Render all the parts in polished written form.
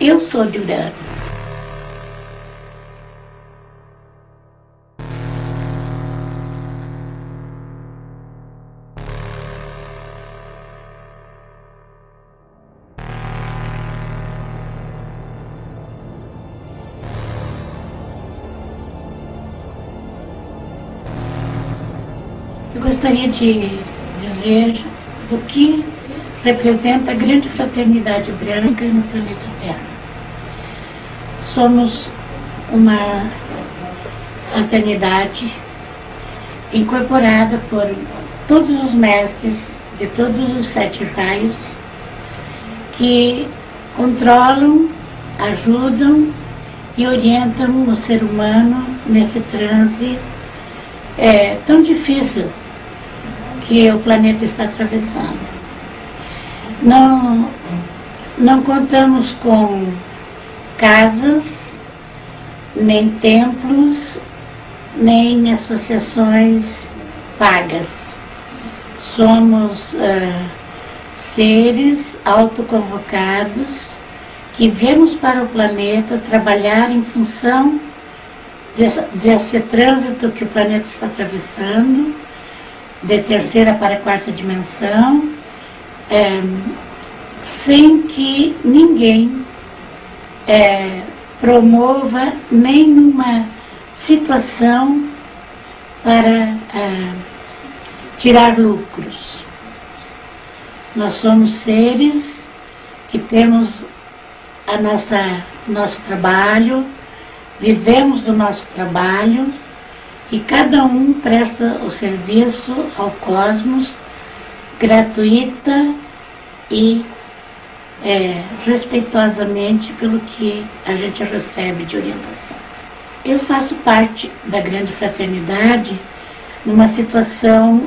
Eu sou de Urano. Eu gostaria de dizer o que representa a grande fraternidade branca no planeta Terra. Somos uma fraternidade incorporada por todos os mestres de todos os 7 raios que controlam, ajudam e orientam o ser humano nesse transe tão difícil que o planeta está atravessando. Não contamos com casas, nem templos, nem associações pagas. Somos seres autoconvocados que viemos para o planeta trabalhar em função desse trânsito que o planeta está atravessando, de terceira para a quarta dimensão, sem que ninguém promova nenhuma situação para tirar lucros. Nós somos seres que temos nosso trabalho, vivemos do nosso trabalho e cada um presta o serviço ao cosmos gratuita e respeitosamente pelo que a gente recebe de orientação. Eu faço parte da grande fraternidade numa situação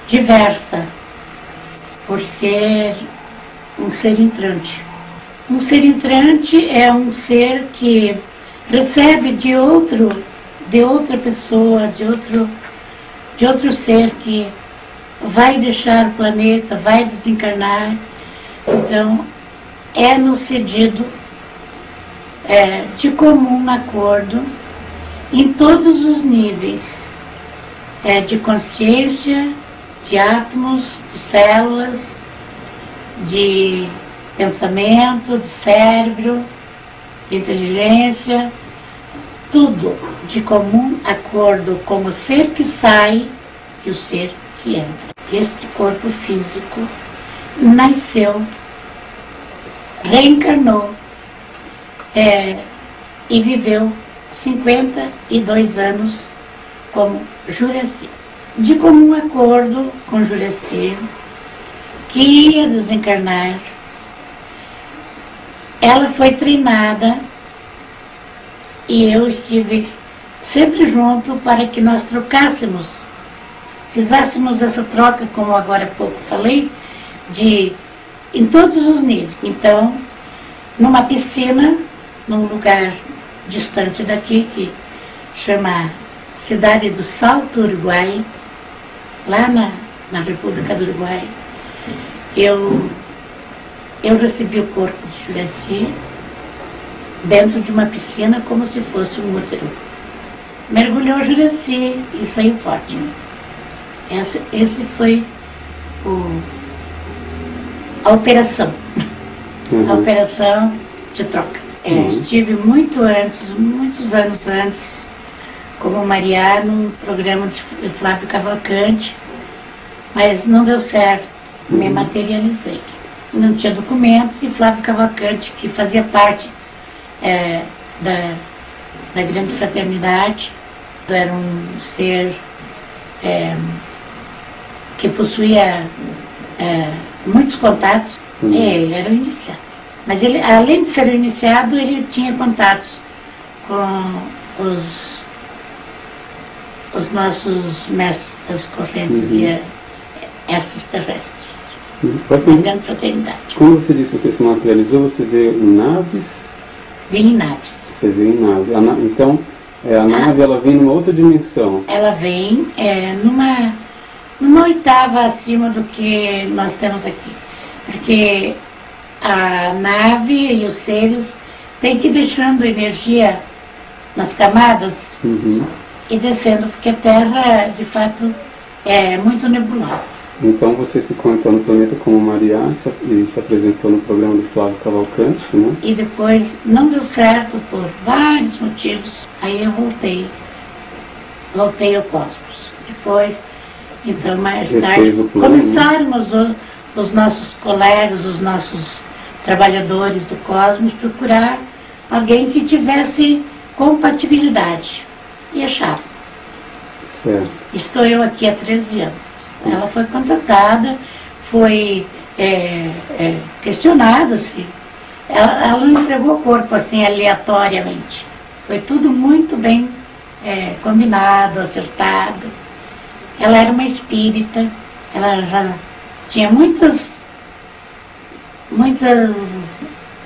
diversa, por ser um ser entrante. Um ser entrante é um ser que recebe de outra pessoa, de outro ser que vai deixar o planeta, vai desencarnar. Então, nos cedido de comum acordo em todos os níveis de consciência, de átomos, de células, de pensamento, de cérebro, de inteligência, tudo de comum acordo com o ser que sai e o ser que entra. Este corpo físico nasceu, reencarnou e viveu 52 anos como Juraci. De comum acordo com Juraci, que ia desencarnar, ela foi treinada e eu estive sempre junto para que nós trocássemos, fizéssemos essa troca, como agora há pouco falei, em todos os níveis. Então, numa piscina, num lugar distante daqui, que chama Cidade do Salto, Uruguai, lá na República do Uruguai, eu recebi o corpo de Juraci dentro de uma piscina como se fosse um útero. Mergulhou Juraci e saiu forte. Esse foi a operação. A operação de troca. Estive muitos anos antes, como Mariá, num programa de Flávio Cavalcante, mas não deu certo, me materializei. Não tinha documentos e Flávio Cavalcante, que fazia parte da grande fraternidade, era um ser que possuía muitos contatos. Ele era o iniciado. Mas ele, além de ser o iniciado, ele tinha contatos com os nossos mestres das correntes de extraterrestres. Da grande fraternidade. Como você disse, você se materializou, você veio em naves? Vim em naves. Você veio em naves. Então, a nave ela vem numa outra dimensão. Ela vem numa oitava acima do que nós temos aqui. Porque a nave e os seres têm que ir deixando energia nas camadas e descendo, porque a Terra, de fato, é muito nebulosa. Então você ficou então no planeta como Maria e se apresentou no programa do Flávio Cavalcante, né? E depois não deu certo por vários motivos, aí eu voltei ao cosmos. Depois, então mais tarde, começaram os nossos colegas, os nossos trabalhadores do cosmos, procurar alguém que tivesse compatibilidade. E acharam. Certo. Estou eu aqui há 13 anos. Ela foi contratada, foi questionada se ela não entregou o corpo assim aleatoriamente. Foi tudo muito bem combinado, acertado. Ela era uma espírita, ela já tinha muitas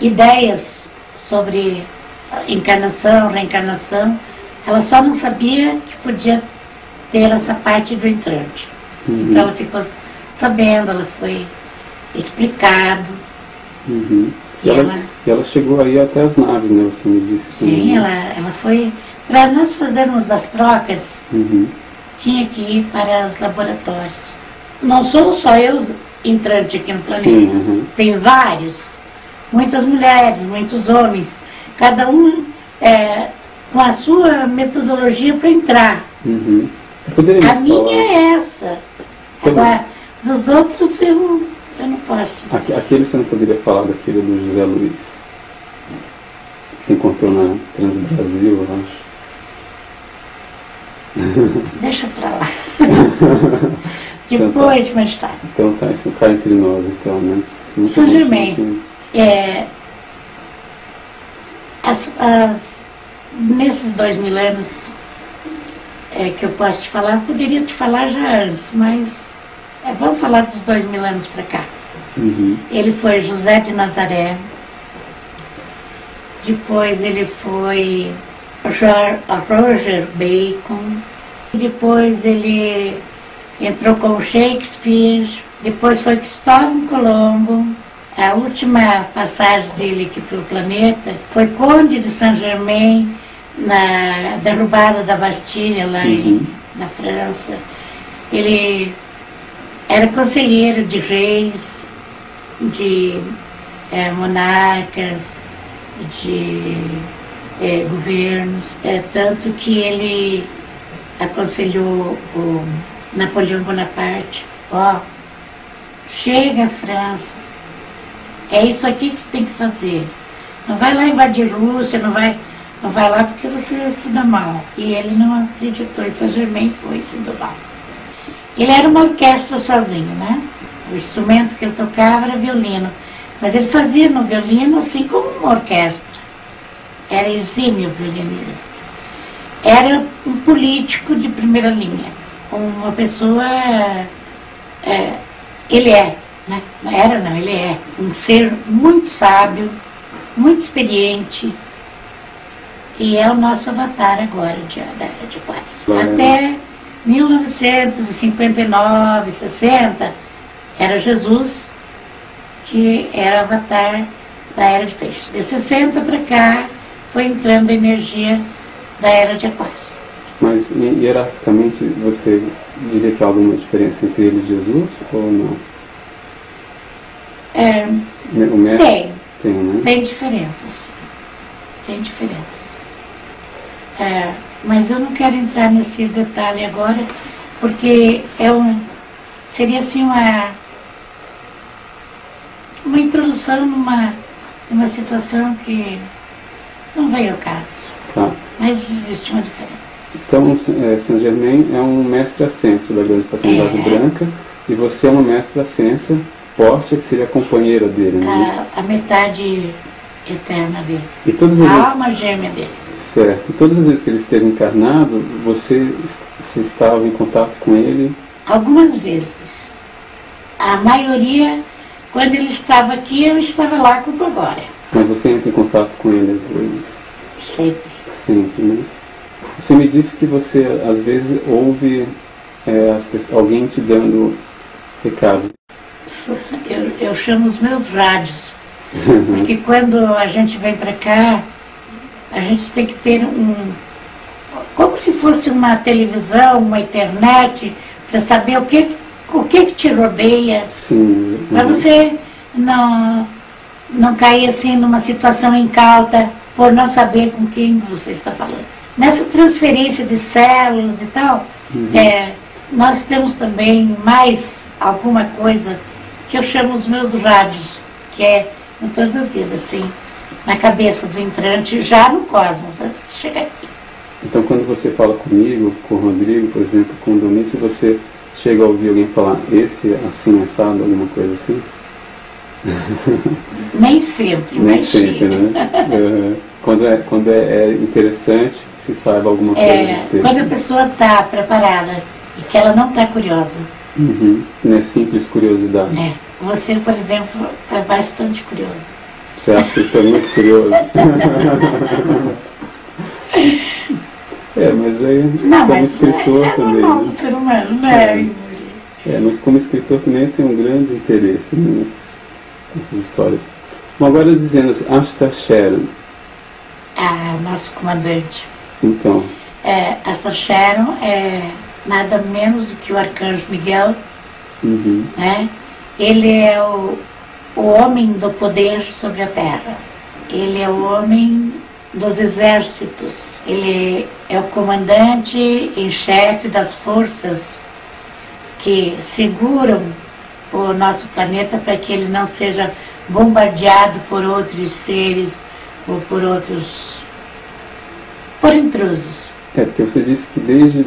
ideias sobre encarnação, reencarnação. Ela só não sabia que podia ter essa parte do entrante. Então ela ficou sabendo, ela foi explicado. E ela chegou aí até as naves, né? Você me disse. Sim, ela foi. Para nós fazermos as trocas, tinha que ir para os laboratórios. Não sou só eu entrante aqui no planeta. Sim, tem vários, muitas mulheres, muitos homens, cada um com a sua metodologia para entrar. A minha é essa. Agora, dos outros eu não posso dizer. Aquele você não poderia falar daquele do José Luiz, que se encontrou na Transbrasil, eu acho. Deixa pra lá. Depois, mais tarde. Então tá, isso cai entre nós, então, né? São Germain, nesses 2000 anos que eu posso te falar, eu poderia te falar já antes, mas vamos falar dos 2000 anos para cá. Ele foi José de Nazaré, depois ele foi Roger Bacon, depois ele entrou com Shakespeare, depois foi Cristóvão Colombo. A última passagem dele aqui para o planeta foi Conde de Saint-Germain, na derrubada da Bastilha, lá na França. Ele era conselheiro de reis, de monarcas, de governos, tanto que ele aconselhou o Napoleão Bonaparte: chega, França, é isso aqui que você tem que fazer. Não vai lá invadir Rússia, não vai lá porque você se dá mal. E ele não acreditou, e Saint-Germain foi e se deu mal. Ele era uma orquestra sozinho, né? O instrumento que ele tocava era violino. Mas ele fazia no violino assim como uma orquestra. Era exímio violinista. Era um político de primeira linha. Uma pessoa... ele é, né? Não era não, ele é um ser muito sábio, muito experiente. E é o nosso avatar agora, da Era de Aquário. Até 1959, 60, era Jesus, que era o avatar da Era de Peixes. De 60 para cá, foi entrando a energia da Era de Aquários. Mas, hierarquicamente, você diria que há alguma diferença entre ele e Jesus, ou não? O mestre? Tem, né? Tem diferenças. Tem diferenças. Mas eu não quero entrar nesse detalhe agora, porque seria assim uma introdução numa situação que não veio ao caso. Tá. Mas existe uma diferença. Então, Saint-Germain é um mestre ascenso da grande fraternidade branca, e você é uma mestre ascensa, Portia, que seria a companheira dele, né? A metade eterna dele. E todas as a alma gêmea dele. Certo. E todas as vezes que ele esteve encarnado, você estava em contato com ele? Algumas vezes. A maioria, quando ele estava aqui, eu estava lá como agora. Mas você entra em contato com ele às vezes? Sempre. Sempre, né? Você me disse que você, às vezes, ouve alguém te dando recados. Eu chamo os meus rádios. Porque quando a gente vem para cá, a gente tem que ter como se fosse uma televisão, uma internet, para saber o que te rodeia. Sim. Para você não cair assim numa situação incauta por não saber com quem você está falando. Nessa transferência de células e tal, nós temos também mais alguma coisa que eu chamo os meus rádios, que é introduzida assim na cabeça do entrante já no cosmos, antes de chegar aqui. Então quando você fala comigo, com o Rodrigo, por exemplo, com o Domício, você chega a ouvir alguém falar esse assim, assado, alguma coisa assim? Nem sempre, Nem mas sempre, chega. né? Quando é interessante, se saiba alguma coisa a respeito. Quando a pessoa está preparada e que ela não está curiosa. Não é simples curiosidade. Você, por exemplo, é bastante curioso. Você acha que isso é muito curioso? Mas aí, como escritor também. É normal do ser humano, né? Mas como escritor também tem um grande interesse nessas histórias. Bom, agora dizendo assim, Asta Sharon. Nosso comandante. Então. Asta Sharon é nada menos do que o Arcanjo Miguel. Né? Ele é o homem do poder sobre a Terra. Ele é o homem dos exércitos. Ele é o comandante em chefe das forças que seguram o nosso planeta para que ele não seja bombardeado por outros seres ou por intrusos. Porque você disse que desde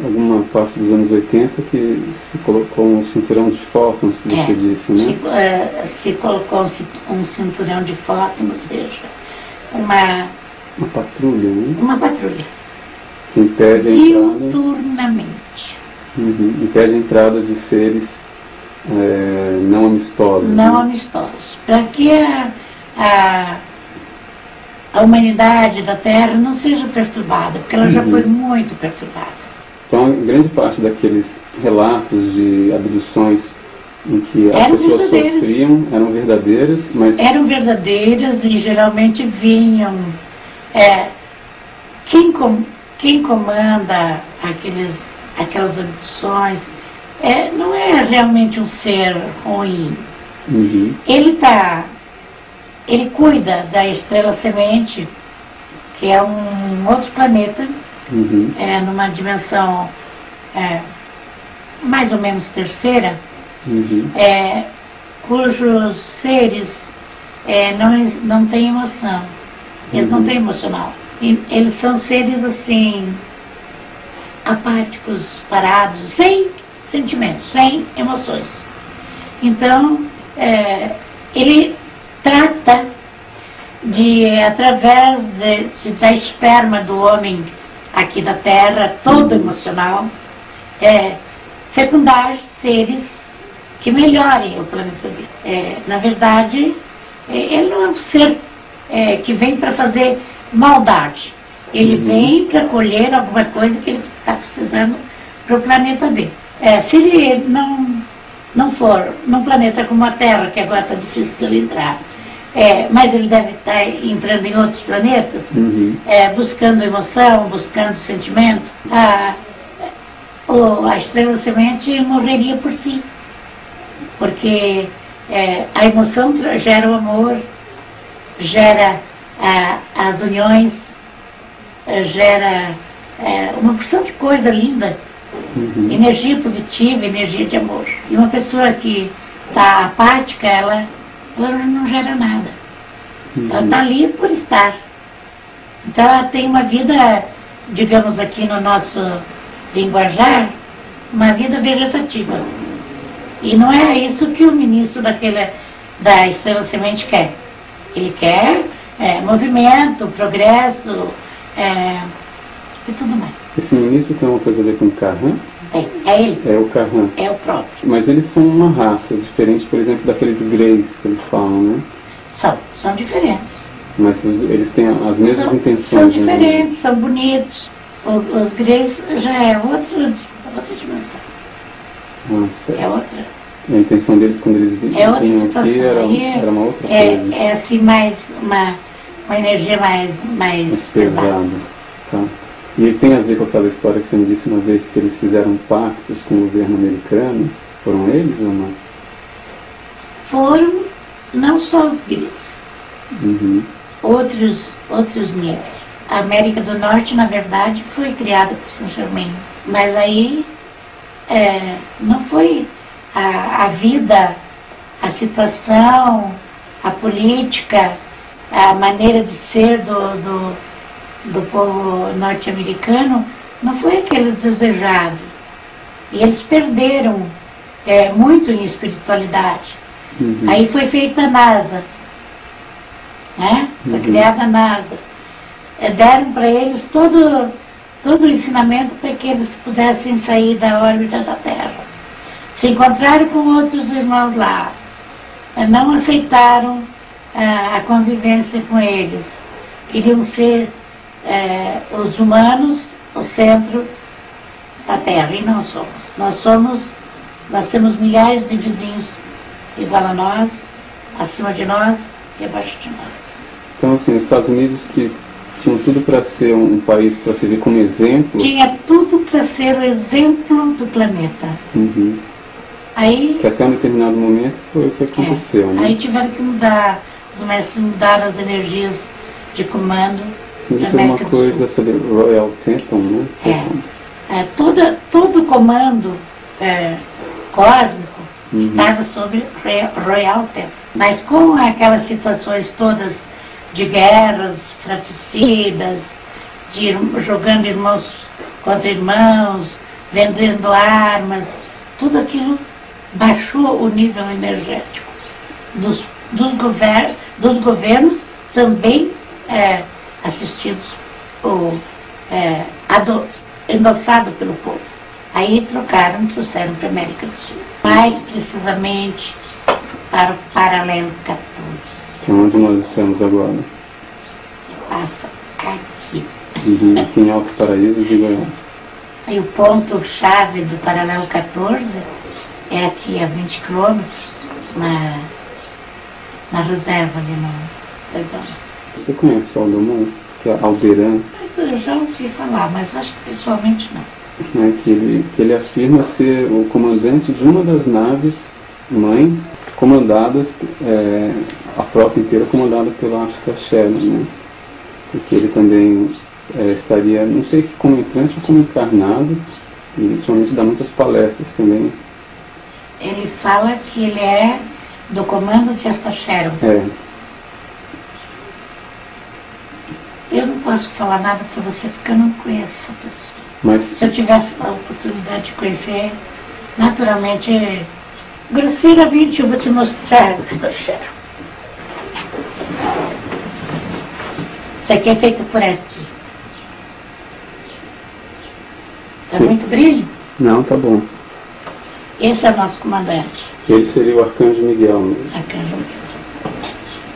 alguma parte dos anos 80 que se colocou um cinturão de fótons, que você disse, né? Se colocou um cinturão de fótons, ou seja, uma patrulha, né? Uma patrulha. Que impede a entrada... Diuturnamente. Impede a entrada de seres não amistosos. Não amistosos. Para que a humanidade da Terra não seja perturbada, porque ela já foi muito perturbada. Então, grande parte daqueles relatos de abduções em que as pessoas sofriam eram verdadeiras, mas... Eram verdadeiras e geralmente vinham... Quem comanda aquelas abduções não é realmente um ser ruim. Ele cuida da estrela semente, que é um outro planeta, numa dimensão mais ou menos terceira, cujos seres não têm emoção. Eles não têm emocional. Eles são seres assim, apáticos, parados, sem sentimentos, sem emoções. Então, ele trata de, através da esperma do homem aqui da Terra, todo emocional, fecundar seres que melhorem o planeta dele. Na verdade, ele não é um ser que vem para fazer maldade. Ele vem para colher alguma coisa que ele está precisando para o planeta dele. Se ele não for num planeta como a Terra, que agora está difícil de ele entrar, mas ele deve estar entrando em outros planetas, buscando emoção, buscando sentimento, a estrela semente morreria por si. Porque a emoção gera o amor, gera as uniões, gera uma porção de coisa linda, energia positiva, energia de amor. E uma pessoa que está apática, ela não gera nada. Ela está ali por estar. Então ela tem uma vida, digamos aqui no nosso linguajar, uma vida vegetativa. E não é isso que o ministro da Estrela Semente quer. Ele quer movimento, progresso e tudo mais. Esse ministro tem uma coisa a ver com o Carran? É ele. É o Carran. É o próprio. Mas eles são uma raça diferente, por exemplo, daqueles greys que eles falam, né? São diferentes. Mas eles têm as mesmas intenções. São diferentes, são bonitos. Os greys já é outra dimensão. Certo. É outra. A intenção deles quando eles vinham aqui era uma outra coisa. É assim, uma energia mais pesada. Tá. E tem a ver com aquela história que você me disse uma vez, que eles fizeram pactos com o governo americano? Foram eles ou não? Foram não só os gregos, outros níveis. A América do Norte, na verdade, foi criada por Saint-Germain, mas aí não foi a vida, a situação, a política, a maneira de ser do povo norte-americano, não foi aquele desejado. E eles perderam muito em espiritualidade. Aí foi feita a NASA, né? Foi criada a NASA. Deram para eles todo o ensinamento para que eles pudessem sair da órbita da Terra. Se encontraram com outros irmãos lá, não aceitaram a convivência com eles. Queriam ser os humanos o centro da Terra, e não somos. Nós temos milhares de vizinhos igual a nós, acima de nós e abaixo de nós. Então, assim, os Estados Unidos, que tinham tudo para ser um país para servir como exemplo... Tinha tudo para ser o exemplo do planeta. Aí, que até um determinado momento foi o que aconteceu, né? Aí tiveram que mudar, os mestres mudaram as energias de comando. Você disse uma coisa sobre o Royal Tenton, né? Todo o comando cósmico estava sob Royal Tenton. Mas com aquelas situações todas de guerras fratricidas, jogando irmãos contra irmãos, vendendo armas, tudo aquilo baixou o nível energético dos governos, também assistidos ou endossado pelo povo. Aí trouxeram para a América do Sul. Mais precisamente para o paralelo 14. Que é onde nós estamos agora. Que passa aqui. Aqui em Alto Paraíso de Goiás. Aí o ponto-chave do paralelo 14 é aqui a 20 quilômetros, na reserva ali no Perdão. Você conhece o Alderan? Que é Alderan? Mas eu já ouvi falar, mas acho que pessoalmente não. Que ele afirma ser o comandante de uma das naves mães comandadas, a frota inteira comandada pelo Astro Sherman, né? E que ele também estaria, não sei se como entrante ou como encarnado, e ultimamente dá muitas palestras também. Ele fala que ele é do comando de Astro Sherman. Eu não posso falar nada para você porque eu não conheço essa pessoa. Mas se eu tiver a oportunidade de conhecer, naturalmente, grosseiramente eu vou te mostrar, Astro Sherman. Isso aqui é feito por artista. Tá muito brilho? Não, tá bom. Esse é o nosso comandante. Ele seria o Arcanjo Miguel mesmo. Arcanjo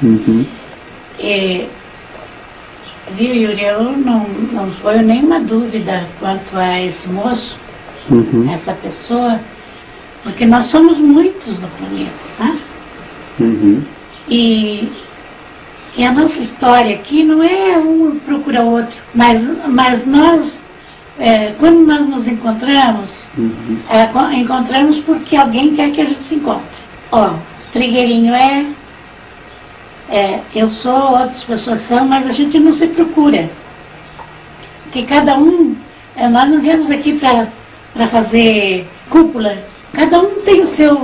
Miguel. Viu, Yuri, eu não ponho nenhuma dúvida quanto a esse moço, essa pessoa, porque nós somos muitos no planeta, sabe? E a nossa história aqui não é um procura outro, mas nós, quando nós nos encontramos, encontramos porque alguém quer que a gente se encontre. Ó, Trigueirinho eu sou, outras pessoas são, mas a gente não se procura. Porque cada um, nós não viemos aqui para fazer cúpula. Cada um tem o seu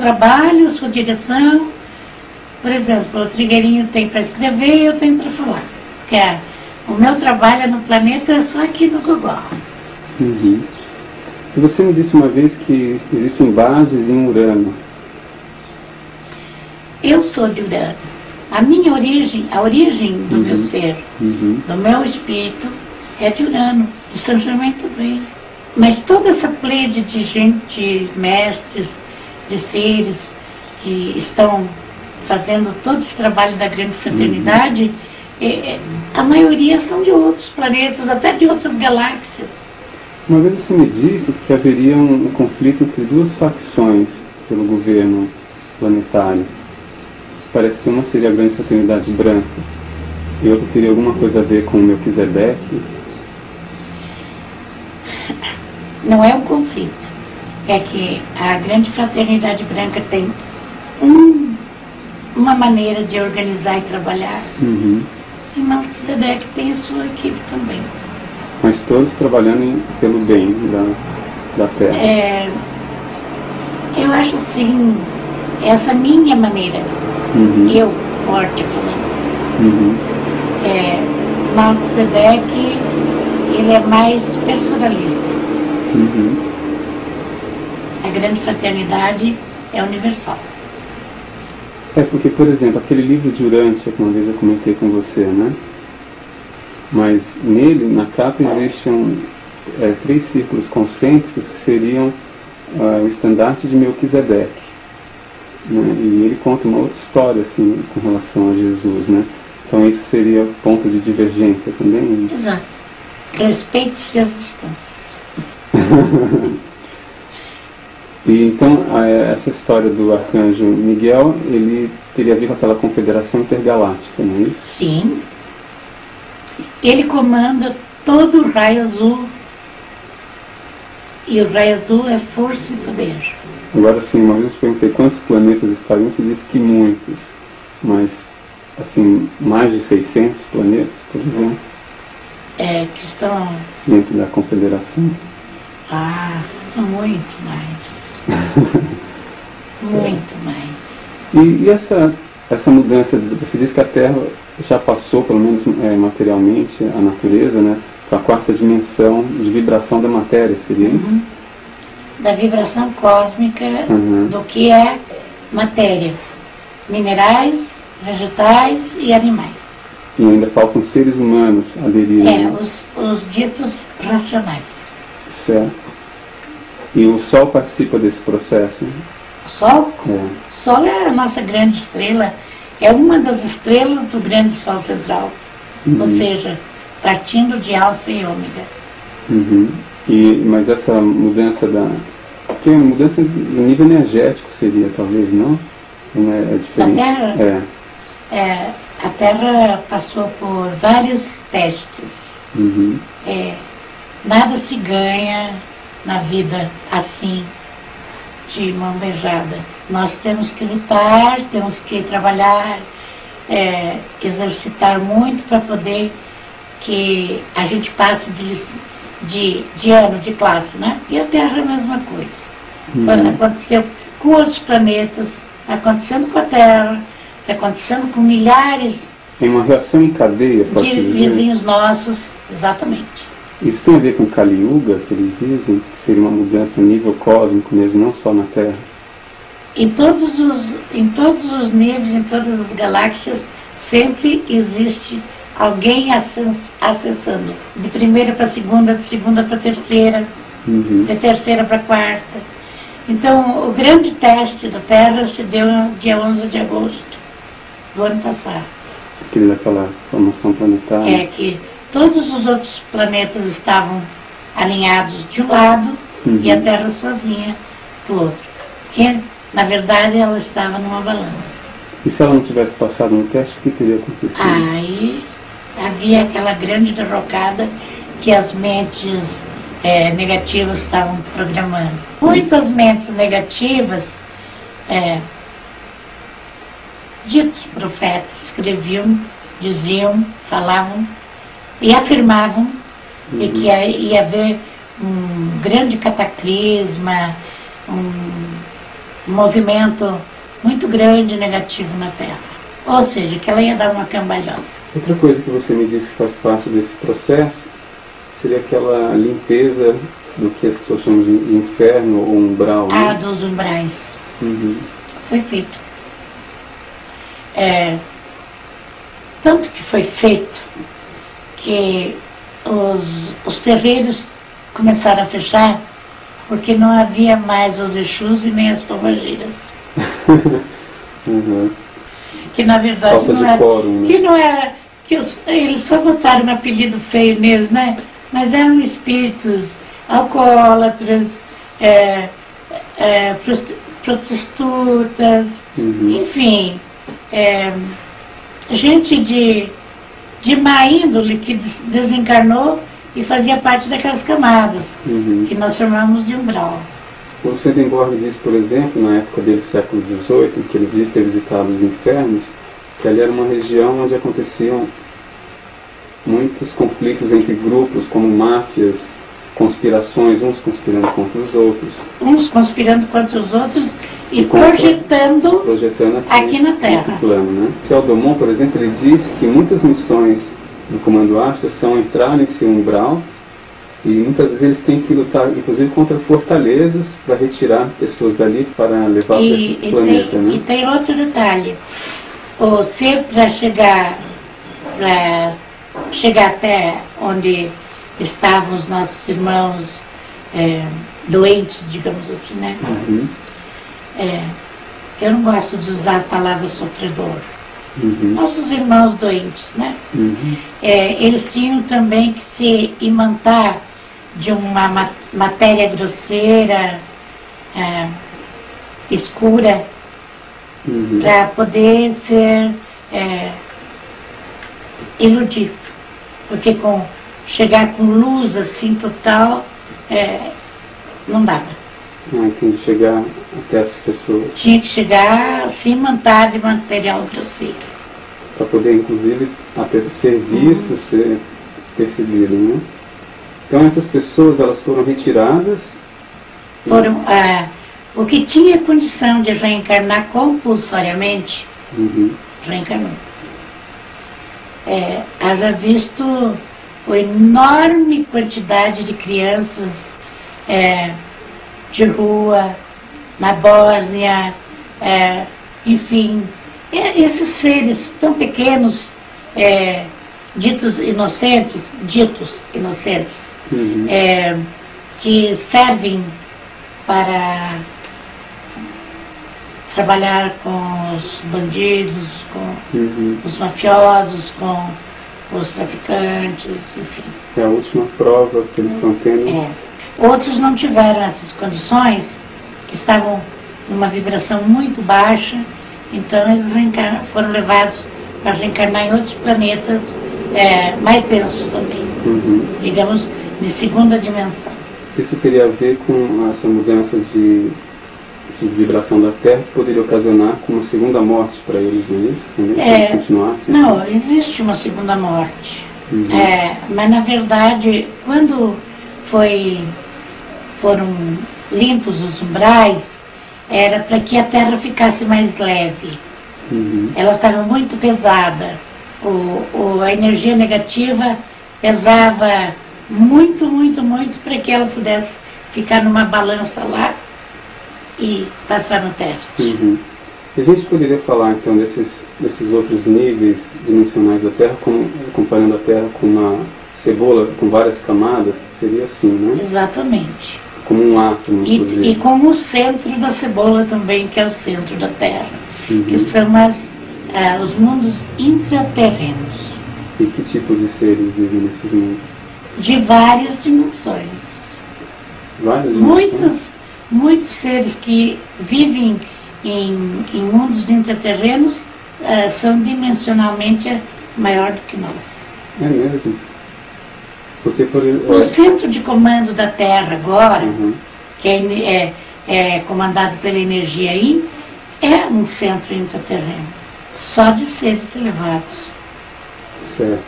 trabalho, a sua direção. Por exemplo, o Trigueirinho tem para escrever e eu tenho para falar. Porque o meu trabalho no planeta é só aqui no Gogó. E você me disse uma vez que existem bases em Urano. Eu sou de Urano. A minha origem, a origem do meu ser, do meu espírito, é de Urano, de São Germain também. Mas toda essa pleide de gente, mestres, de seres que estão fazendo todo esse trabalho da grande fraternidade, a maioria são de outros planetas, até de outras galáxias. Uma vez você me disse que haveria um conflito entre duas facções pelo governo planetário. Parece que uma seria a Grande Fraternidade Branca e outra teria alguma coisa a ver com o Melquisedeque. Não é um conflito. É que a Grande Fraternidade Branca tem uma maneira de organizar e trabalhar. Uhum. E Melquisedeque tem a sua equipe também. Mas todos trabalhando pelo bem da Terra. Eu acho assim, essa minha maneira, eu, forte falando, Melquisedeque, ele é mais personalista. A Grande Fraternidade é universal. Porque, por exemplo, aquele livro de Urântia, que uma vez eu comentei com você, né? Mas nele, na capa, existem 3 círculos concêntricos que seriam o estandarte de Melquisedeque. Né? E ele conta uma outra história, assim, com relação a Jesus, né? Então isso seria ponto de divergência também? Exato. Respeite-se as distâncias. E então, essa história do arcanjo Miguel, ele teria a ver com aquela confederação intergaláctica, não é isso? Sim. Ele comanda todo o raio azul. E o raio azul é força e poder. Agora sim, uma vez eu perguntei quantos planetas estariam, você disse que muitos. Mas, assim, mais de 600 planetas, por exemplo? Que estão... Dentro da confederação? Muito mais. Muito mais. E essa mudança, você disse que a Terra já passou, pelo menos materialmente, a natureza, né, para a 4ª dimensão de vibração da matéria, seria isso? Da vibração cósmica do que é matéria. Minerais, vegetais e animais. E ainda faltam seres humanos aderirem. Os ditos racionais. Certo. E o Sol participa desse processo? O Sol? O Sol é a nossa grande estrela. É uma das estrelas do grande Sol central. Ou seja, partindo de Alfa e Ômega. Mas essa mudança que é uma mudança do nível energético seria, talvez, não? Não é diferente? Da Terra? A Terra passou por vários testes. Nada se ganha na vida assim, de mão beijada. Nós temos que lutar, temos que trabalhar, exercitar muito para poder que a gente passe de ano, de classe, né? E a Terra é a mesma coisa. Aconteceu com outros planetas, está acontecendo com a Terra, está acontecendo com milhares Tem uma reação em cadeia, pode de dizer? vizinhos nossos, exatamente. Isso tem a ver com Kali Yuga, que eles dizem, que seria uma mudança a nível cósmico mesmo, não só na Terra? Em todos os níveis, em todas as galáxias, sempre existe alguém acessando. De primeira para segunda, de segunda para terceira, de terceira para quarta. Então, o grande teste da Terra se deu no dia 11 de agosto do ano passado. Aquele daquela formação planetária. Que todos os outros planetas estavam alinhados de um lado e a Terra sozinha do outro. E, na verdade, ela estava numa balança. E se ela não tivesse passado no teste, o que teria acontecido? Aí havia aquela grande derrocada que as mentes negativas estavam programando. Muitas mentes negativas, ditos profetas, escreviam, diziam, falavam e afirmavam de que ia haver um grande cataclisma, um movimento muito grande negativo na Terra. Ou seja, que ela ia dar uma cambalhota. Outra coisa que você me disse que faz parte desse processo seria aquela limpeza do que as pessoas chamam de inferno ou umbral. Né? Dos umbrais. Foi feito. Tanto que foi feito que os terreiros começaram a fechar porque não havia mais os Exus e nem as pombagiras. Que na verdade falta não de era, quórum, né? que não era, que eles só botaram um apelido feio neles, né? Mas eram espíritos alcoólatras, prostitutas, enfim, gente de má índole que desencarnou e fazia parte daquelas camadas que nós chamamos de umbral. O Swedenborg diz, por exemplo, na época dele, século XVIII, que ele diz ter visitado os infernos, que ali era uma região onde aconteciam muitos conflitos entre grupos, como máfias, conspirações, uns conspirando contra os outros. Uns conspirando contra os outros e projetando aqui na Terra. Esse plano, né? Seldomon, por exemplo, ele diz que muitas missões do Comando Astra são entrar nesse umbral e muitas vezes eles têm que lutar, inclusive, contra fortalezas para retirar pessoas dali para levar para esse planeta, né? E tem outro detalhe. O ser para chegar até onde estavam os nossos irmãos doentes, digamos assim, né? Eu não gosto de usar a palavra sofredor. Nossos irmãos doentes, né? Eles tinham também que se imantar de uma matéria grosseira, escura, para poder ser iludido. Porque chegar com luz assim total, não dava. Tem que chegar até essas pessoas. Tinha que chegar, se imantar de material grosseiro. Para poder, inclusive, até ser visto, ser percebido, né? Então essas pessoas, elas foram retiradas? Foram, o que tinha condição de reencarnar compulsoriamente, reencarnou. Haja visto a enorme quantidade de crianças de rua, na Bósnia, enfim, esses seres tão pequenos, ditos inocentes, que servem para trabalhar com os bandidos, com os mafiosos, com os traficantes, enfim. É a última prova que eles estão tendo. Outros não tiveram essas condições, que estavam numa vibração muito baixa, então eles foram levados para reencarnar em outros planetas mais densos também, digamos, de segunda dimensão. Isso teria a ver com essa mudança de vibração da Terra, que poderia ocasionar com uma segunda morte para eles, não é isso? Continuasse? Não, existe uma segunda morte. Mas na verdade, quando foram limpos os umbrais, era para que a Terra ficasse mais leve. Ela estava muito pesada. A energia negativa pesava muito, muito, muito para que ela pudesse ficar numa balança lá e passar no teste. A gente poderia falar então desses outros níveis dimensionais da Terra, comparando a Terra com uma cebola com várias camadas, seria assim, né? Exatamente. Como um átomo, inclusive. E como o centro da cebola também, que é o centro da Terra, que são os mundos intraterrenos. E que tipo de seres vivem nesses mundos? De várias dimensões. Várias dimensões? Muitos seres que vivem em mundos intraterrenos são dimensionalmente maior do que nós. É mesmo? Porque o centro de comando da Terra agora, que é comandado pela energia aí, é um centro intraterreno, só de seres elevados. Certo.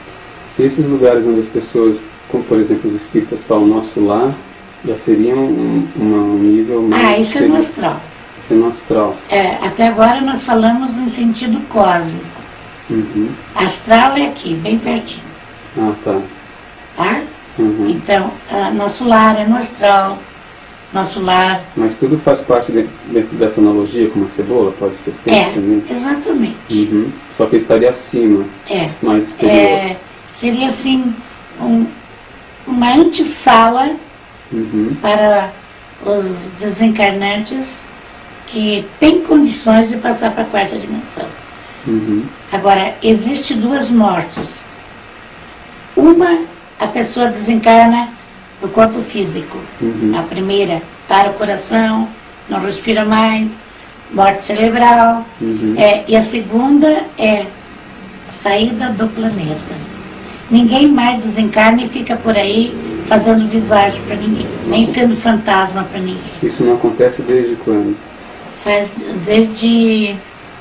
E esses lugares onde as pessoas, como por exemplo os espíritas falam nosso lar, já seriam um nível mais... isso é no astral. Isso é no astral. Até agora nós falamos em sentido cósmico. Astral é aqui, bem pertinho. Tá. Tá? Então, nosso lar é no astral, nosso lar... Mas tudo faz parte dentro dessa analogia com uma cebola, pode ser feito também? Exatamente. Só que estaria acima, mais exterior. Seria assim, uma antessala para os desencarnantes que têm condições de passar para a quarta dimensão. Agora, existem duas mortes. Uma, a pessoa desencarna do corpo físico. A primeira, para o coração, não respira mais, morte cerebral. E a segunda é saída do planeta. Ninguém mais desencarna e fica por aí fazendo visagem para ninguém, nem sendo fantasma para ninguém. Isso não acontece desde quando? Faz desde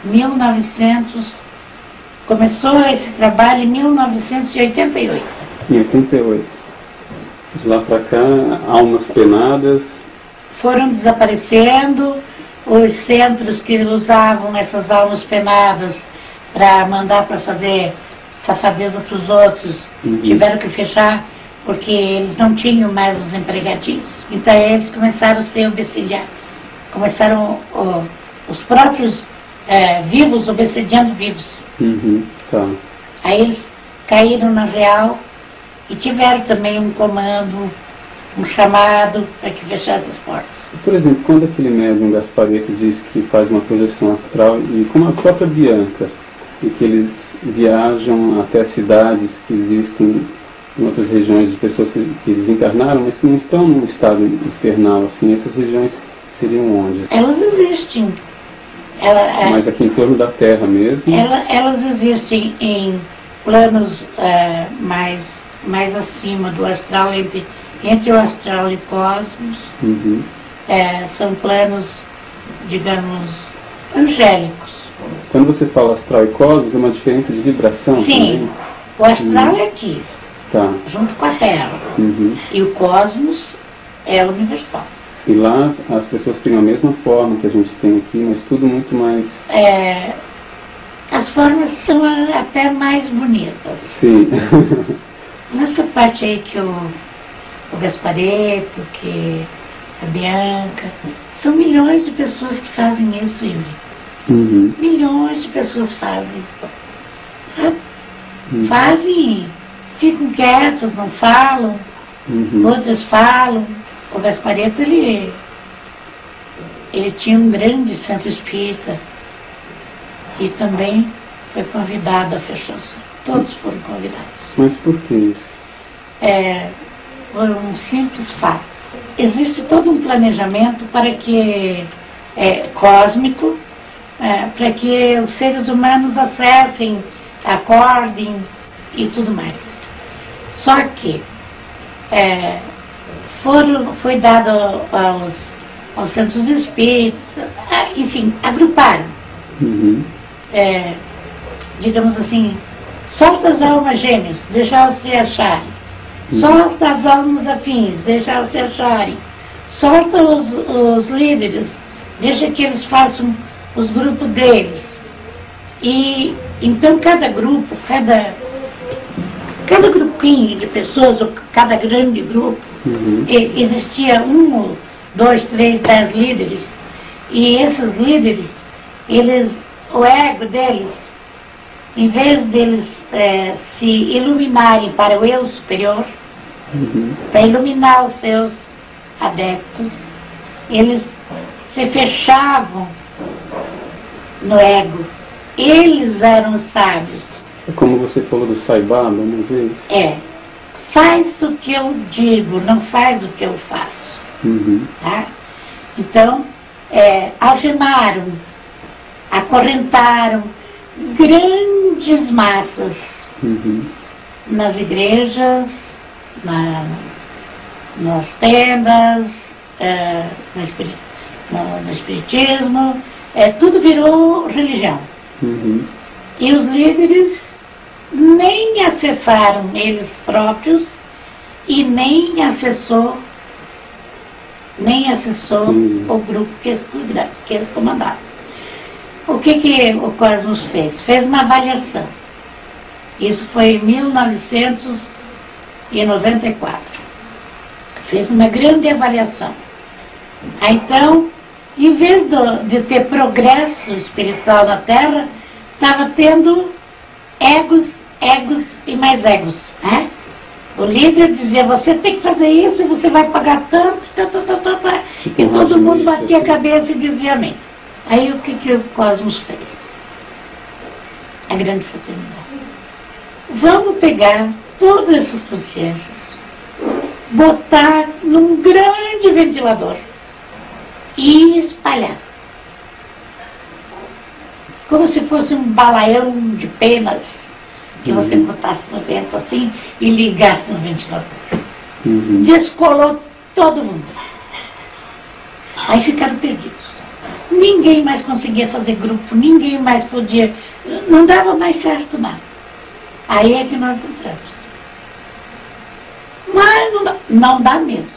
1900, começou esse trabalho em 1988. Em 88. De lá para cá, almas penadas foram desaparecendo, os centros que usavam essas almas penadas para mandar para fazer safadeza para os outros, tiveram que fechar porque eles não tinham mais os empregadinhos. Então eles começaram a ser obsediados. Começaram os próprios vivos obsediando vivos. Tá. Aí eles caíram na real e tiveram também um comando, um chamado para que fechasse as portas. Por exemplo, quando aquele médium Gasparetto diz que faz uma projeção astral, e como a própria Bianca, e que eles viajam até cidades que existem em outras regiões de pessoas que desencarnaram, mas que não estão num estado infernal, assim, essas regiões seriam onde? Elas existem. Mas aqui em torno da Terra mesmo? Elas existem em planos mais acima do astral, entre o astral e o cosmos. São planos, digamos, angélicos. Quando você fala astral e cosmos, é uma diferença de vibração? Sim, também? O astral é aqui, tá, junto com a Terra. E o cosmos é universal. E lá as pessoas têm a mesma forma que a gente tem aqui, mas tudo muito mais... As formas são até mais bonitas. Sim. Nessa parte aí que o Gasparetto, que a Bianca, são milhões de pessoas que fazem isso, Yuri. Milhões de pessoas fazem. Sabe? Fazem, ficam quietos, não falam. Outras falam. O Gasparetto, ele tinha um grande centro espírita e também foi convidado a fechar. Todos foram convidados. Mas por que isso? Por um simples fato. Existe todo um planejamento para que, cósmico, para que os seres humanos acessem, acordem e tudo mais. Só que foi dado aos centros espíritas, enfim, agruparam. Digamos assim, solta as almas gêmeas, deixa elas se acharem. Solta as almas afins, deixa elas se acharem. Solta os líderes, deixa que eles façam os grupos deles. E então cada grupo, cada grupinho de pessoas, ou cada grande grupo, existia 1, 2, 3, 10 líderes, e esses líderes, o ego deles, em vez deles se iluminarem para o eu superior, para iluminar os seus adeptos, eles se fechavam no ego. Eles eram os sábios. É como você falou do Sai Baba uma vez? Faz o que eu digo, não faz o que eu faço. Tá? Então, algemaram, acorrentaram grandes massas nas igrejas, nas tendas, no espiritismo, tudo virou religião. E os líderes nem acessaram eles próprios e nem acessou o grupo que eles comandavam. O que o Cosmos fez? Fez uma avaliação. Isso foi em 1994. Fez uma grande avaliação. Então, em vez de ter progresso espiritual na Terra, estava tendo egos e mais egos. Né? O líder dizia, você tem que fazer isso, você vai pagar tanto, e todo mundo batia a cabeça e dizia amém. Aí o que o Cosmos fez? A grande fraternidade. Vamos pegar todas essas consciências, botar num grande ventilador e espalhar. Como se fosse um balaião de penas que você botasse no vento assim e ligasse no ventilador. Descolou todo mundo. Aí ficaram perdidos. Ninguém mais conseguia fazer grupo, ninguém mais podia, não dava mais certo nada. Aí é que nós entramos. Mas não dá mesmo.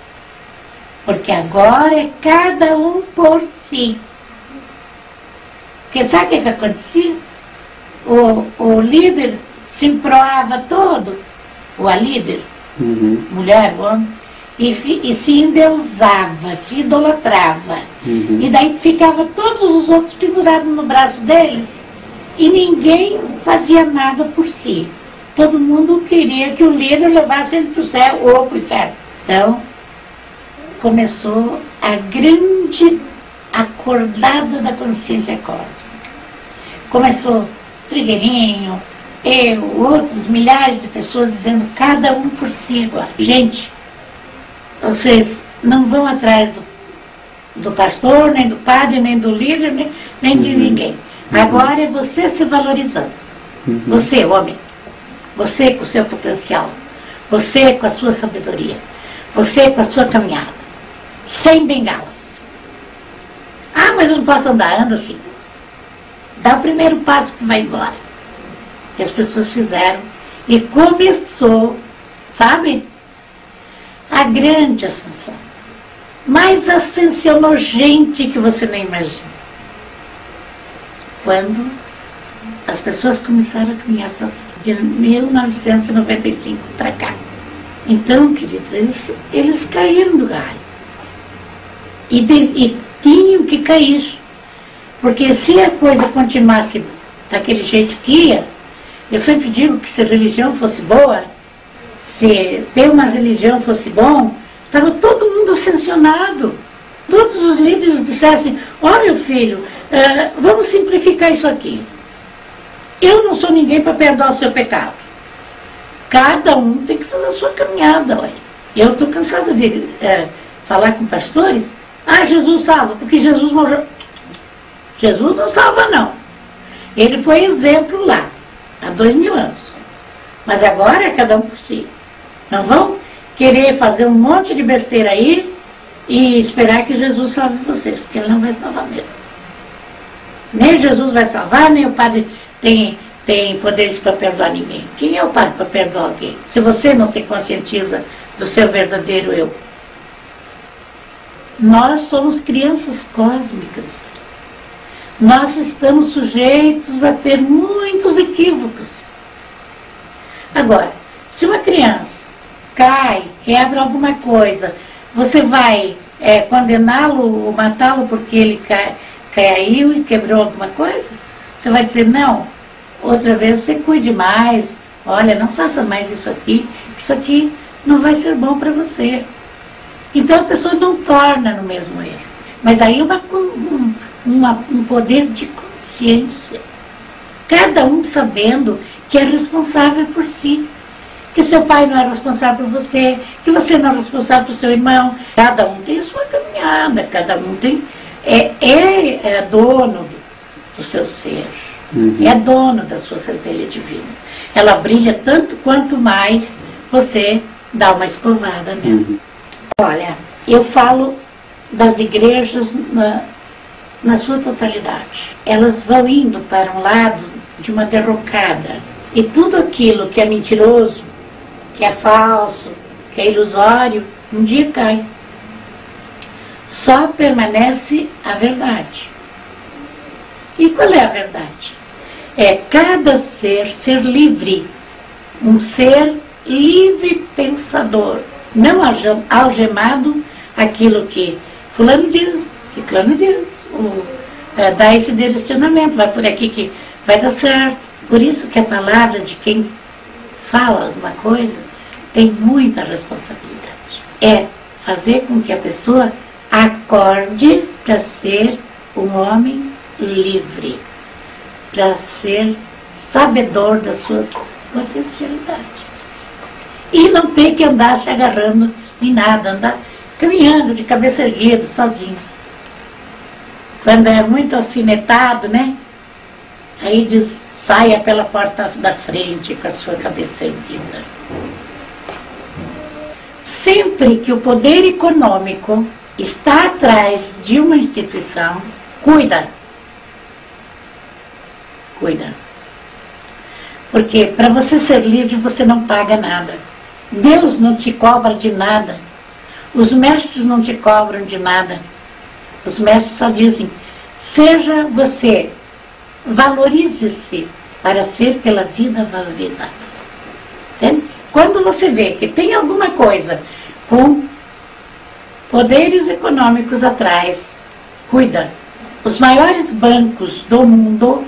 Porque agora é cada um por si. Porque sabe o que acontecia? O líder se emproava todo, ou a líder, mulher, homem, e se endeusava, se idolatrava. E daí ficava todos os outros pendurados no braço deles e ninguém fazia nada por si. Todo mundo queria que o líder levasse ele para o céu ou para o inferno. Então, começou a grande acordada da consciência cósmica. Começou Trigueirinho, eu, outros milhares de pessoas dizendo cada um por si agora. Gente, vocês não vão atrás do pastor, nem do padre, nem do líder, nem de ninguém. Agora é você se valorizando. Você, homem. Você com o seu potencial. Você com a sua sabedoria. Você com a sua caminhada. Sem bengalas. Ah, mas eu não posso andar. Anda assim. Dá o primeiro passo que vai embora. E as pessoas fizeram. E começou, sabe? A grande ascensão. Mas ascensionou gente que você nem imagina. Quando as pessoas começaram a caminhar sozinhas, de 1995 para cá. Então, queridos, eles caíram do galho. E tinham que cair. Porque se a coisa continuasse daquele jeito que ia, eu sempre digo que se a religião fosse boa, se ter uma religião fosse bom, estava todo mundo ascensionado. Todos os líderes dissessem, ó meu filho, vamos simplificar isso aqui. Eu não sou ninguém para perdoar o seu pecado. Cada um tem que fazer a sua caminhada. Olha. Eu estou cansada de falar com pastores, Jesus salva, porque Jesus morreu. Jesus não salva não. Ele foi exemplo lá, há 2000 anos. Mas agora é cada um por si. Não vão querer fazer um monte de besteira aí e esperar que Jesus salve vocês, porque ele não vai salvar mesmo. Nem Jesus vai salvar, nem o padre tem poderes para perdoar ninguém. Quem é o padre para perdoar alguém? Se você não se conscientiza do seu verdadeiro eu. Nós somos crianças cósmicas. Nós estamos sujeitos a ter muitos equívocos. Agora, se uma criança cai, quebra alguma coisa, você vai condená-lo ou matá-lo porque ele caiu e quebrou alguma coisa? Você vai dizer, não, outra vez você cuide mais, olha, não faça mais isso aqui não vai ser bom para você. Então a pessoa não torna no mesmo erro. Mas aí um poder de consciência. Cada um sabendo que é responsável por si. Que seu pai não é responsável por você, que você não é responsável por seu irmão. Cada um tem a sua caminhada, cada um tem, é dono do seu ser. É dono da sua centelha divina. Ela brilha tanto quanto mais você dá uma escovada nela. Olha, eu falo das igrejas na sua totalidade. Elas vão indo para um lado de uma derrocada. E tudo aquilo que é mentiroso, que é falso, que é ilusório, um dia cai. Só permanece a verdade. E qual é a verdade? É cada ser livre. Um ser livre pensador. Não algemado aquilo que fulano diz, ciclano diz, dá esse direcionamento, vai por aqui que vai dar certo. Por isso que a palavra de quem fala alguma coisa tem muita responsabilidade. É fazer com que a pessoa acorde para ser um homem livre, para ser sabedor das suas potencialidades. E não ter que andar se agarrando nem nada, andar caminhando de cabeça erguida, sozinho. Quando é muito alfinetado, né? Aí diz, saia pela porta da frente com a sua cabeça erguida. Sempre que o poder econômico está atrás de uma instituição, cuida. Cuida. Porque para você ser livre, você não paga nada. Deus não te cobra de nada. Os mestres não te cobram de nada. Os mestres só dizem, seja você, valorize-se para ser pela vida valorizada. Entende? Quando você vê que tem alguma coisa com poderes econômicos atrás, cuida. Os maiores bancos do mundo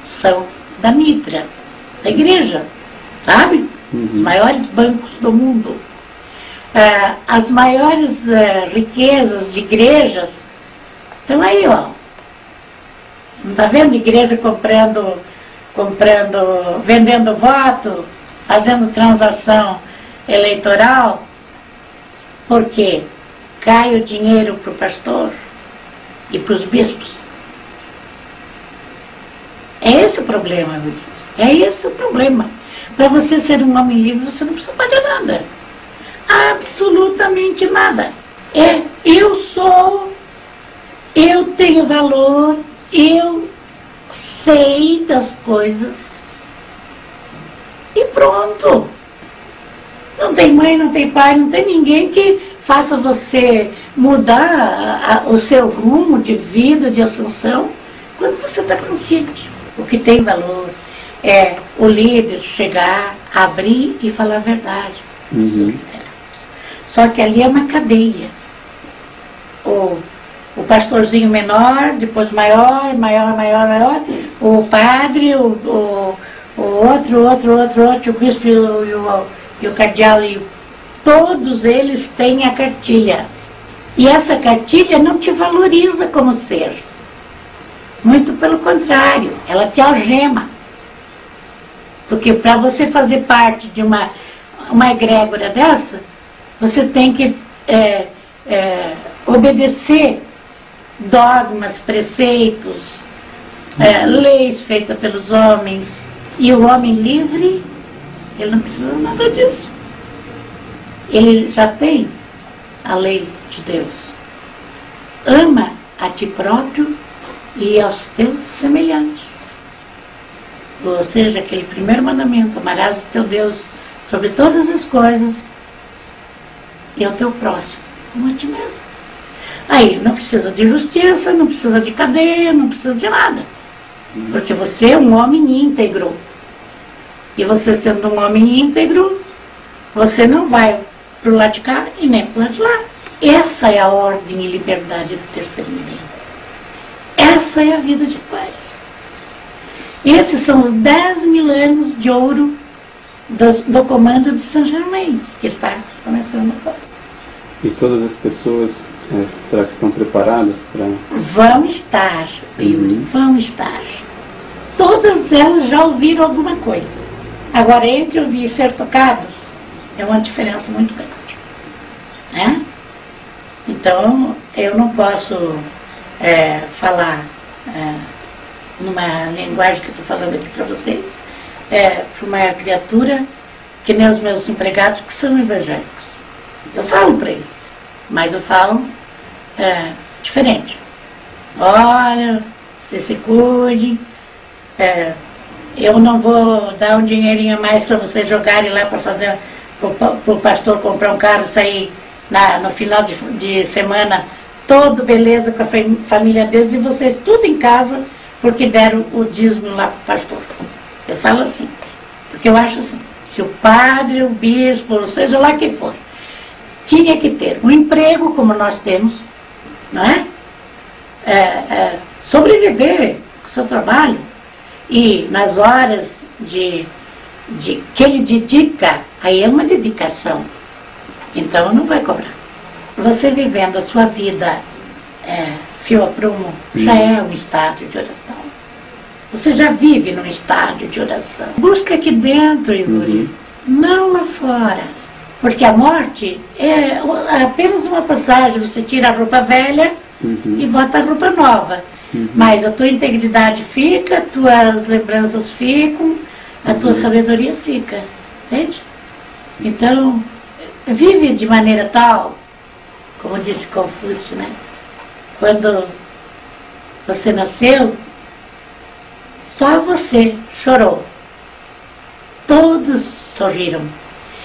são da Mitra, da igreja, sabe? Os maiores bancos do mundo. As maiores riquezas de igrejas estão aí, ó. Não está vendo igreja vendendo voto, fazendo transação eleitoral? Porque cai o dinheiro para o pastor e para os bispos. É esse o problema, meu Deus. É esse o problema. Para você ser um homem livre, você não precisa pagar nada. Absolutamente nada. Eu tenho valor, eu sei das coisas e pronto. Não tem mãe, não tem pai, não tem ninguém que faça você mudar o seu rumo de vida, de ascensão, quando você está consciente. O que tem valor é o líder chegar, abrir e falar a verdade. Só que ali é uma cadeia. O pastorzinho menor, depois maior, o padre, o outro, o bispo e o cardeal, todos eles têm a cartilha. E essa cartilha não te valoriza como ser. Muito pelo contrário, ela te algema. Porque para você fazer parte de uma egrégora dessa, você tem que obedecer dogmas, preceitos, leis feitas pelos homens. E o homem livre, ele não precisa nada disso. Ele já tem a lei de Deus. Ama a ti próprio e aos teus semelhantes. Ou seja, aquele primeiro mandamento, amarás o teu Deus sobre todas as coisas e ao teu próximo, como a ti mesmo. Aí não precisa de justiça, não precisa de cadeia, não precisa de nada. Porque você é um homem íntegro. E você sendo um homem íntegro, você não vai para o lado de cá e nem para o lado de lá. Essa é a ordem e liberdade do terceiro milênio. Essa é a vida de paz. Esses são os 10.000 anos de ouro do comando de Saint-Germain, que está começando agora. E todas as pessoas, será que estão preparadas para... Vão estar, vão estar. Todas elas já ouviram alguma coisa. Agora, entre ouvir e ser tocado, é uma diferença muito grande. Né? Então, eu não posso falar numa linguagem que eu estou falando aqui para vocês, para uma criatura que nem os meus empregados que são evangélicos. Eu falo para eles, mas eu falo diferente. Olha, vocês se cuidem, eu não vou dar um dinheirinho a mais para vocês jogarem lá para fazer, para o pastor comprar um carro e sair no final de semana, todo beleza com a família deles, e vocês tudo em casa, porque deram o dízimo lá para o pastor. Eu falo assim, porque eu acho assim, se o padre, o bispo, seja lá quem for, tinha que ter um emprego como nós temos, não é? Sobreviver com o seu trabalho, e nas horas que ele dedica, aí é uma dedicação, então não vai cobrar. Você vivendo a sua vida fio a prumo, já é um estado de oração. Você já vive num estádio de oração. Busca aqui dentro, Yuri, não lá fora. Porque a morte é apenas uma passagem, você tira a roupa velha e bota a roupa nova. Mas a tua integridade fica, as tuas lembranças ficam, a tua sabedoria fica, entende? Então, vive de maneira tal, como disse Confúcio, né? Quando você nasceu, só você chorou. Todos sorriram.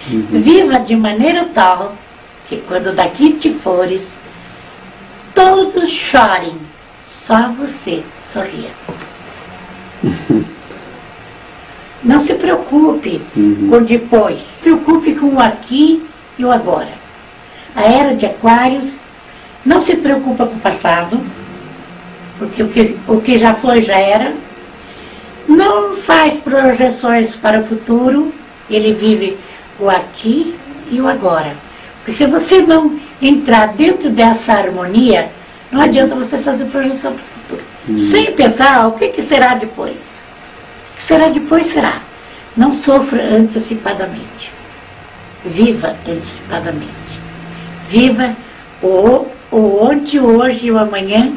Viva de maneira tal que quando daqui te fores, todos chorem, só você sorria. Não se preocupe com o depois, se preocupe com o aqui e o agora. A era de Aquários não se preocupa com o passado, porque o que já foi já era. Não faz projeções para o futuro, ele vive o aqui e o agora. Porque se você não entrar dentro dessa harmonia, não adianta você fazer projeção para o futuro. Sem pensar, o que será depois? O que será depois será. Não sofra antecipadamente. Viva antecipadamente. Viva o ontem, hoje e o amanhã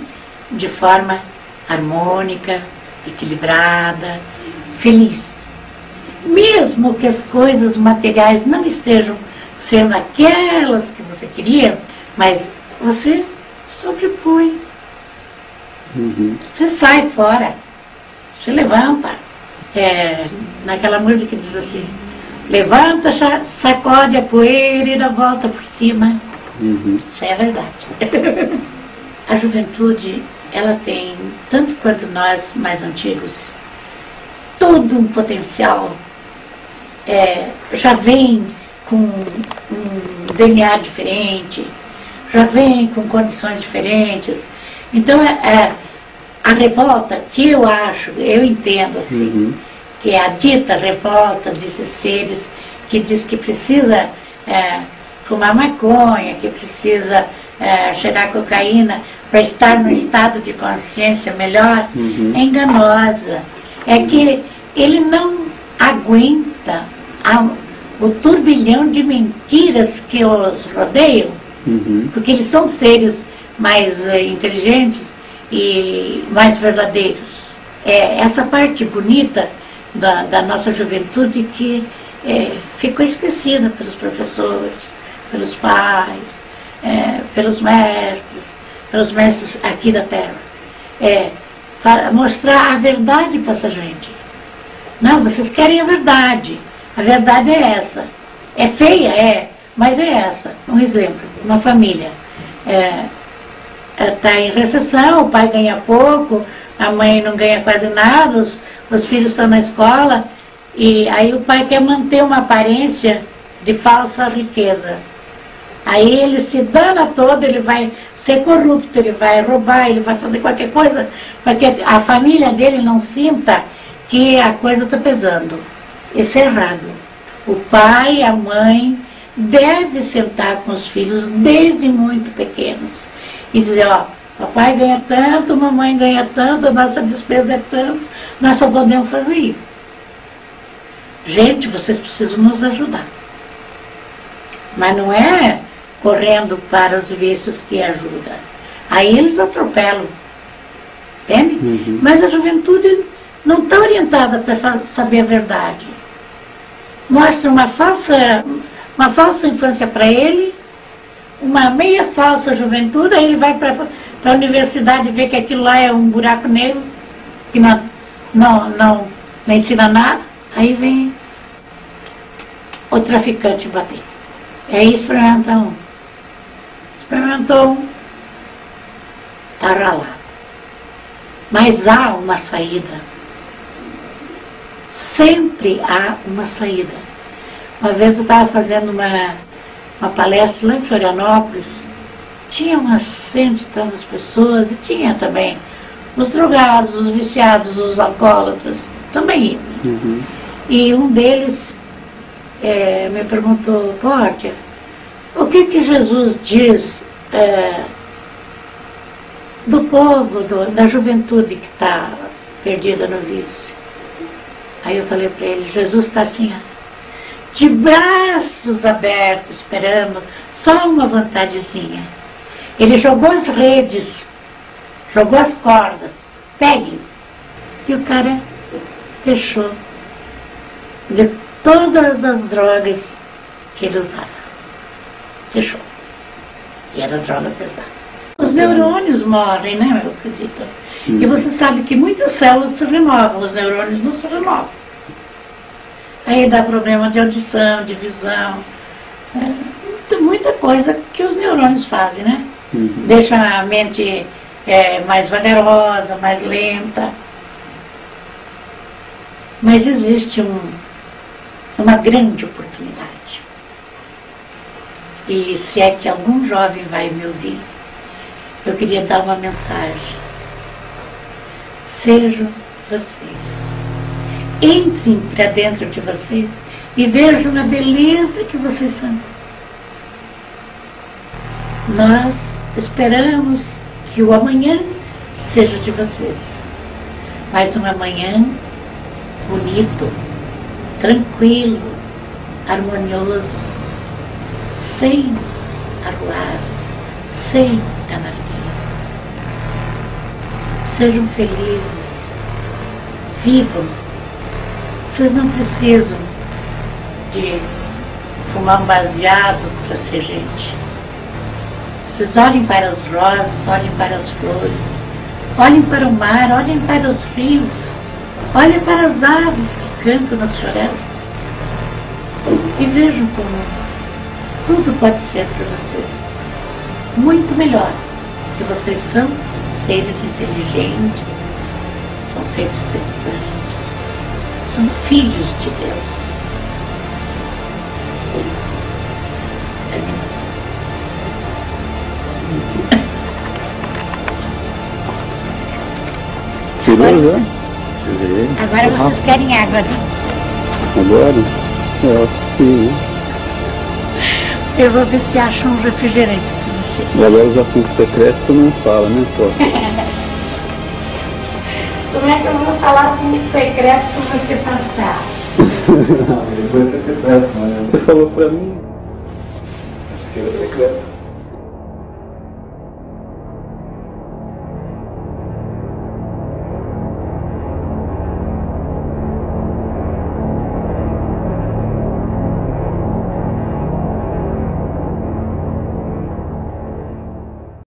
de forma harmônica, equilibrada, feliz. Mesmo que as coisas materiais não estejam sendo aquelas que você queria, mas você sobrepõe. Você sai fora, você levanta. Naquela música que diz assim, levanta, sacode a poeira e dá volta por cima. Isso é verdade. A juventude, ela tem, tanto quanto nós mais antigos, todo um potencial. Já vem com um DNA diferente, já vem com condições diferentes. Então, a revolta que eu entendo assim, que é a dita revolta desses seres que diz que precisa fumar maconha, que precisa cheirar cocaína para estar no estado de consciência melhor, é enganosa. É que ele não aguenta o turbilhão de mentiras que os rodeiam, porque eles são seres mais inteligentes e mais verdadeiros. Essa parte bonita da nossa juventude que ficou esquecida pelos professores, pelos pais, pelos mestres aqui da Terra. Mostrar a verdade para essa gente. Não, vocês querem a verdade. A verdade é essa. É feia? Mas é essa. Um exemplo, uma família. Está em recessão, o pai ganha pouco, a mãe não ganha quase nada, os filhos estão na escola, e aí o pai quer manter uma aparência de falsa riqueza. Aí ele se dana todo, ele vai ser corrupto, ele vai roubar, ele vai fazer qualquer coisa, para que a família dele não sinta que a coisa está pesando. Isso é errado. O pai e a mãe devem sentar com os filhos desde muito pequenos e dizer, papai ganha tanto, mamãe ganha tanto, a nossa despesa é tanto, nós só podemos fazer isso. Gente, vocês precisam nos ajudar. Mas não é correndo para os vícios que ajudam. Aí eles atropelam. Entende? Mas a juventude não está orientada para saber a verdade. Mostra uma falsa infância para ele, uma meia falsa juventude, aí ele vai para a universidade e vê que aquilo lá é um buraco negro, que não ensina nada, aí vem o traficante bater. Aí experimenta um. Experimentou um, está ralado. Mas há uma saída. Sempre há uma saída. Uma vez eu estava fazendo uma palestra lá em Florianópolis, tinha umas 100 e tantas pessoas, e tinha também os drogados, os viciados, os alcoólatras, também iam. E um deles me perguntou, Cláudia, o que Jesus diz do povo, da juventude que está perdida no vício? Aí eu falei para ele, Jesus está assim, de braços abertos, esperando só uma vontadezinha. Ele jogou as redes, jogou as cordas, pegue. E o cara deixou de todas as drogas que ele usava. Deixou. E era droga pesada. Os neurônios morrem, né, meu acredito? E você sabe que muitas células se renovam, os neurônios não se renovam. Aí dá problema de audição, de visão, muita coisa que os neurônios fazem, né? Deixa a mente mais vagarosa, mais lenta. Mas existe uma grande oportunidade. E se é que algum jovem vai me ouvir, eu queria dar uma mensagem. Sejam vocês. Entrem para dentro de vocês e vejam a beleza que vocês são. Nós esperamos que o amanhã seja de vocês. Mas um amanhã bonito, tranquilo, harmonioso, sem arruaças, sem anarquia. Sejam felizes, vivam. Vocês não precisam de fumar um baseado para ser gente. Vocês olhem para as rosas, olhem para as flores, olhem para o mar, olhem para os rios, olhem para as aves que cantam nas florestas e vejam como tudo pode ser para vocês muito melhor, que vocês são seres inteligentes, são seres pensantes, são filhos de Deus. Agora vocês querem água, né? Agora? Eu acho que sim, né? Eu vou ver se acho um refrigerante para vocês. E agora os assuntos secretos você não fala, né, pô? Como é que eu vou falar assuntos secretos se você passar? Depois é secreto, né? Você falou pra mim. Acho que era secreto.